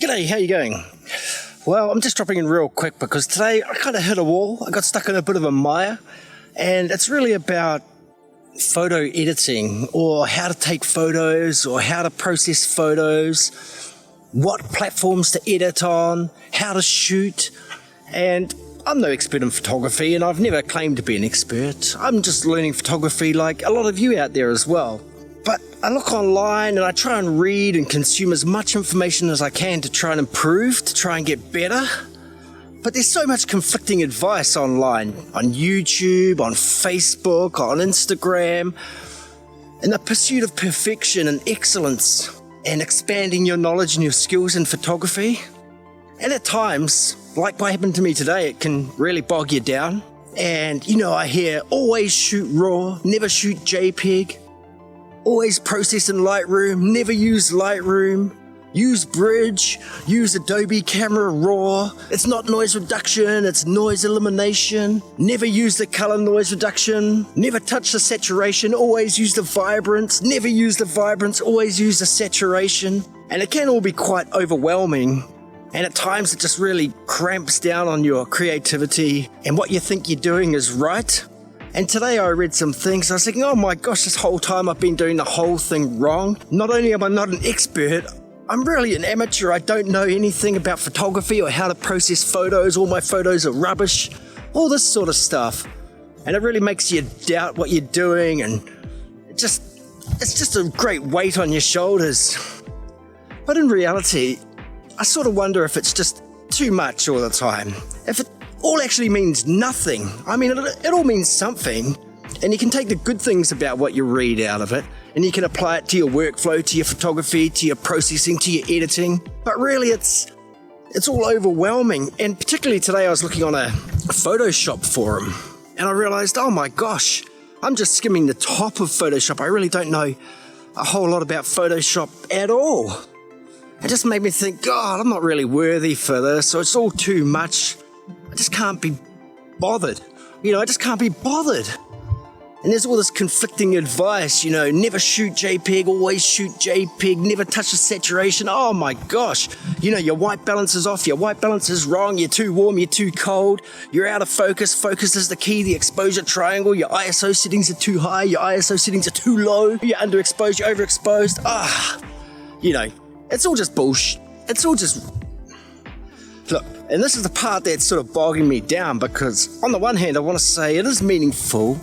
G'day, how you going? Well, I'm just dropping in real quick because today I kind of hit a wall. I got stuck in a bit of a mire, and it's really about photo editing, or how to take photos, or how to process photos, what platforms to edit on, how to shoot. And I'm no expert in photography, and I've never claimed to be an expert. I'm just learning photography like a lot of you out there as well. But I look online and I try and read and consume as much information as I can to try and improve, to try and get better. But there's so much conflicting advice online, on YouTube, on Facebook, on Instagram, in the pursuit of perfection and excellence and expanding your knowledge and your skills in photography. And at times, like what happened to me today, it can really bog you down. And I hear always shoot RAW, never shoot JPEG. Always process in Lightroom, never use Lightroom. Use Bridge, use Adobe Camera Raw. It's not noise reduction, it's noise elimination. Never use the color noise reduction. Never touch the saturation, always use the vibrance. Never use the vibrance, always use the saturation. And it can all be quite overwhelming. And at times it just really cramps down on your creativity and what you think you're doing is right. And today I read some things, I was thinking, oh my gosh, this whole time I've been doing the whole thing wrong. Not only am I not an expert, I'm really an amateur. I don't know anything about photography or how to process photos. All my photos are rubbish, all this sort of stuff. And it really makes you doubt what you're doing, and it's just a great weight on your shoulders. But in reality, I sort of wonder if it's just too much all the time. If it all actually means nothing. I mean, it all means something, and you can take the good things about what you read out of it, and you can apply it to your workflow, to your photography, to your processing, to your editing. But really, it's all overwhelming. And particularly today, I was looking on a Photoshop forum, and I realized, oh my gosh, I'm just skimming the top of Photoshop. I really don't know a whole lot about Photoshop at all. It just made me think, God, I'm not really worthy for this, or it's all too much. I just can't be bothered. I just can't be bothered. And there's all this conflicting advice, never shoot JPEG, always shoot JPEG, never touch the saturation. Oh my gosh, your white balance is off, your white balance is wrong, you're too warm, you're too cold, you're out of focus, focus is the key, the exposure triangle, your ISO settings are too high, your ISO settings are too low, you're underexposed, you're overexposed. It's all just bullshit. It's all just... Look, and this is the part that's sort of bogging me down, because on the one hand, I want to say it is meaningful,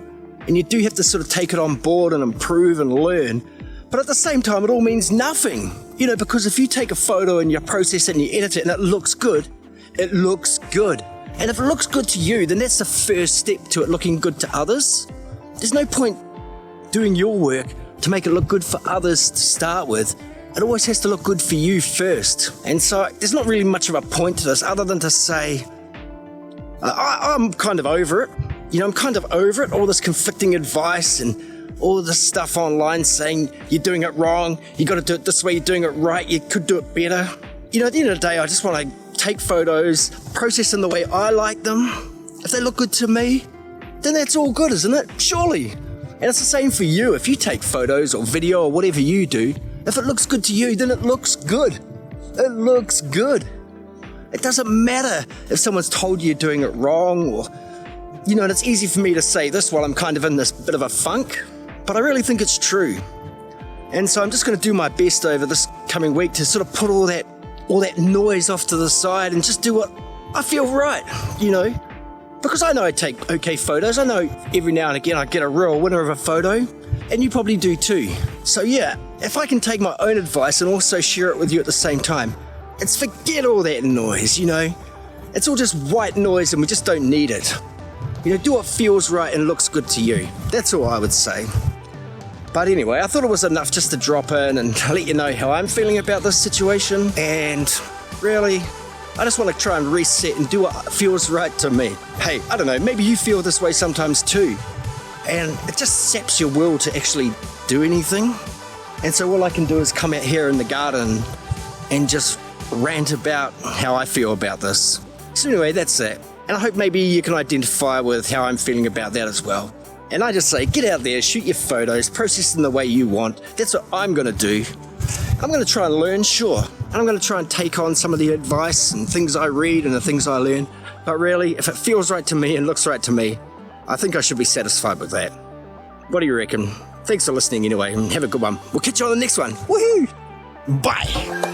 and you do have to sort of take it on board and improve and learn. But at the same time, it all means nothing. Because if you take a photo and you process it and you edit it and it looks good, it looks good. And if it looks good to you, then that's the first step to it looking good to others. There's no point doing your work to make it look good for others to start with. It always has to look good for you first. And so there's not really much of a point to this other than to say, I'm kind of over it. I'm kind of over it, all this conflicting advice and all this stuff online saying you're doing it wrong, you got to do it this way, you're doing it right, you could do it better. At the end of the day, I just want to take photos, process them the way I like them. If they look good to me, then that's all good, isn't it? Surely. And it's the same for you. If you take photos or video or whatever you do, if it looks good to you, then it looks good. It looks good. It doesn't matter if someone's told you you're doing it wrong, or, and it's easy for me to say this while I'm kind of in this bit of a funk, but I really think it's true. And so I'm just going to do my best over this coming week to sort of put all that noise off to the side and just do what I feel right, Because I know I take okay photos. I know every now and again I get a real winner of a photo, and you probably do too. So yeah, if I can take my own advice and also share it with you at the same time, it's forget all that noise, It's all just white noise and we just don't need it. Do what feels right and looks good to you. That's all I would say. But anyway, I thought it was enough just to drop in and let you know how I'm feeling about this situation. And really, I just want to try and reset and do what feels right to me. Hey, I don't know, maybe you feel this way sometimes too. And it just saps your will to actually do anything. And so all I can do is come out here in the garden and just rant about how I feel about this. So anyway, that's that. And I hope maybe you can identify with how I'm feeling about that as well. And I just say, get out there, shoot your photos, process them the way you want. That's what I'm going to do. I'm going to try and learn, sure. and I'm going to try and take on some of the advice and things I read and the things I learn. But really, if it feels right to me and looks right to me, I think I should be satisfied with that. What do you reckon? Thanks for listening anyway, and have a good one. We'll catch you on the next one. Woohoo! Bye!